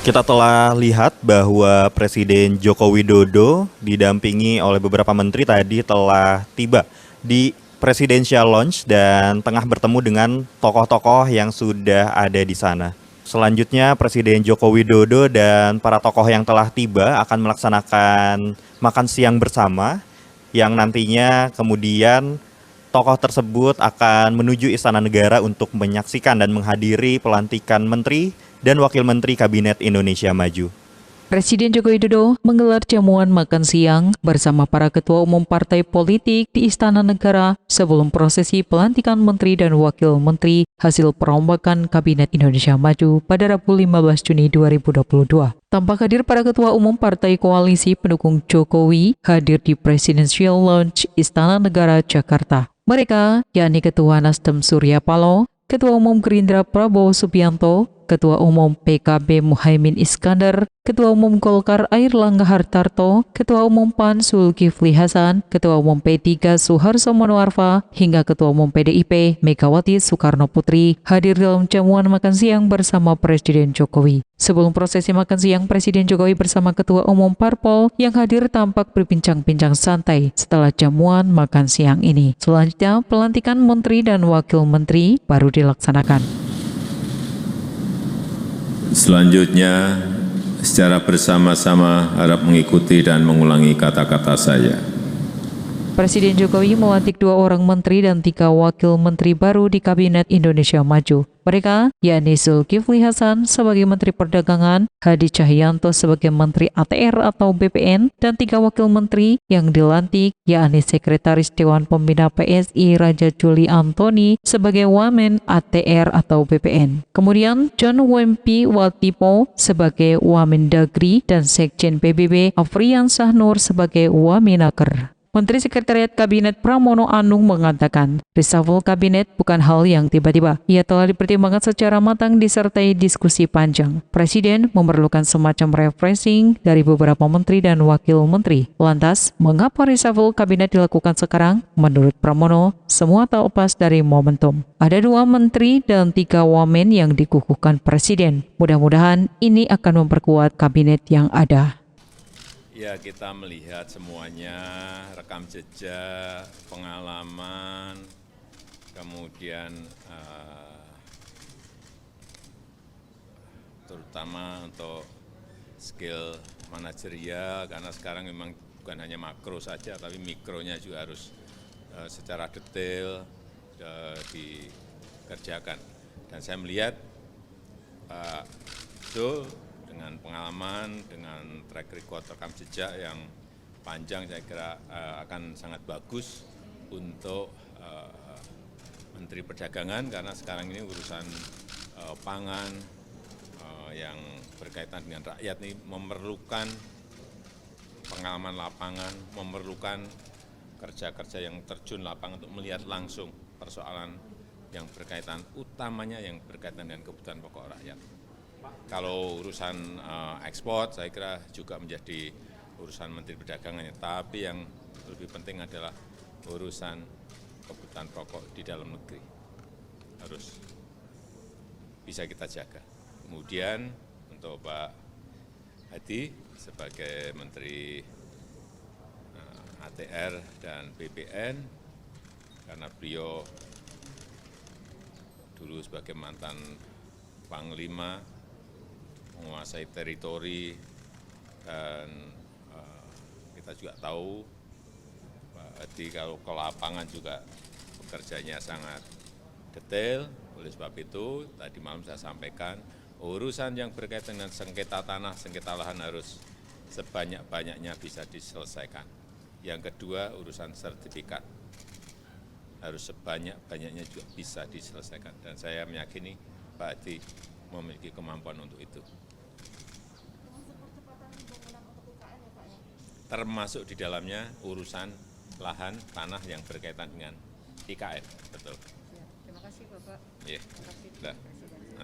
Kita telah lihat bahwa Presiden Joko Widodo didampingi oleh beberapa menteri tadi telah tiba di Presidential Lounge dan tengah bertemu dengan tokoh-tokoh yang sudah ada di sana. Selanjutnya Presiden Joko Widodo dan para tokoh yang telah tiba akan melaksanakan makan siang bersama yang nantinya kemudian tokoh tersebut akan menuju Istana Negara untuk menyaksikan dan menghadiri pelantikan menteri dan wakil menteri Kabinet Indonesia Maju. Presiden Joko Widodo menggelar jamuan makan siang bersama para ketua umum partai politik di Istana Negara sebelum prosesi pelantikan menteri dan wakil menteri hasil perombakan Kabinet Indonesia Maju pada Rabu 15 Juni 2022. Tampak hadir para ketua umum partai koalisi pendukung Jokowi hadir di Presidential Lounge Istana Negara Jakarta. Mereka yakni Ketua Nasdem Surya Paloh, Ketua Umum Gerindra Prabowo Subianto, Ketua Umum PKB Muhaimin Iskandar, Ketua Umum Golkar Airlangga Hartarto, Ketua Umum PAN Zulkifli Hasan, Ketua Umum P3 Soeharto Monoarfa, hingga Ketua Umum PDIP Megawati Soekarno Putri hadir dalam jamuan makan siang bersama Presiden Jokowi. Sebelum prosesi makan siang, Presiden Jokowi bersama Ketua Umum Parpol yang hadir tampak berbincang-bincang santai setelah jamuan makan siang ini. Selanjutnya, pelantikan menteri dan wakil menteri baru dilaksanakan. Selanjutnya, secara bersama-sama harap mengikuti dan mengulangi kata-kata saya. Presiden Jokowi melantik 2 orang menteri dan 3 wakil menteri baru di Kabinet Indonesia Maju. Mereka yakni Zulkifli Hasan sebagai Menteri Perdagangan, Hadi Cahyanto sebagai Menteri ATR atau BPN, dan 3 wakil menteri yang dilantik yakni Sekretaris Dewan Pembina PSI Raja Juli Antoni sebagai Wamen ATR atau BPN. Kemudian John Wempi Watipo sebagai Wamendagri dan Sekjen PBB Afrian Sahnur sebagai Wamenaker. Menteri Sekretariat Kabinet Pramono Anung mengatakan, reshuffle kabinet bukan hal yang tiba-tiba. Ia telah dipertimbangkan secara matang disertai diskusi panjang. Presiden memerlukan semacam refreshing dari beberapa menteri dan wakil menteri. Lantas, mengapa reshuffle kabinet dilakukan sekarang? Menurut Pramono, semua tak lepas dari momentum. Ada 2 menteri dan 3 wamen yang dikukuhkan Presiden. Mudah-mudahan ini akan memperkuat kabinet yang ada. Ya, kita melihat semuanya, rekam jejak, pengalaman, kemudian terutama untuk skill manajerial, karena sekarang memang bukan hanya makro saja, tapi mikronya juga harus secara detail dikerjakan. Dan saya melihat Pak Zul dengan pengalaman, dengan track record rekam jejak yang panjang, saya kira akan sangat bagus untuk Menteri Perdagangan, karena sekarang ini urusan pangan yang berkaitan dengan rakyat ini memerlukan pengalaman lapangan, memerlukan kerja-kerja yang terjun lapangan untuk melihat langsung persoalan yang berkaitan, utamanya yang berkaitan dengan kebutuhan pokok rakyat. Kalau urusan ekspor, saya kira juga menjadi urusan Menteri Perdagangan, tapi yang lebih penting adalah urusan kebutuhan pokok di dalam negeri. Harus bisa kita jaga. Kemudian untuk Pak Hadi sebagai Menteri ATR dan BPN, karena beliau dulu sebagai mantan Panglima, menguasai teritori, dan kita juga tahu Pak Hadi kalau ke lapangan juga bekerjanya sangat detail. Oleh sebab itu, tadi malam saya sampaikan, urusan yang berkaitan dengan sengketa tanah, sengketa lahan harus sebanyak-banyaknya bisa diselesaikan. Yang kedua, urusan sertifikat harus sebanyak-banyaknya juga bisa diselesaikan. Dan saya meyakini Pak Hadi memiliki kemampuan untuk itu. Termasuk di dalamnya urusan lahan tanah yang berkaitan dengan IKN. Betul. Terima kasih Bapak. Terima kasih.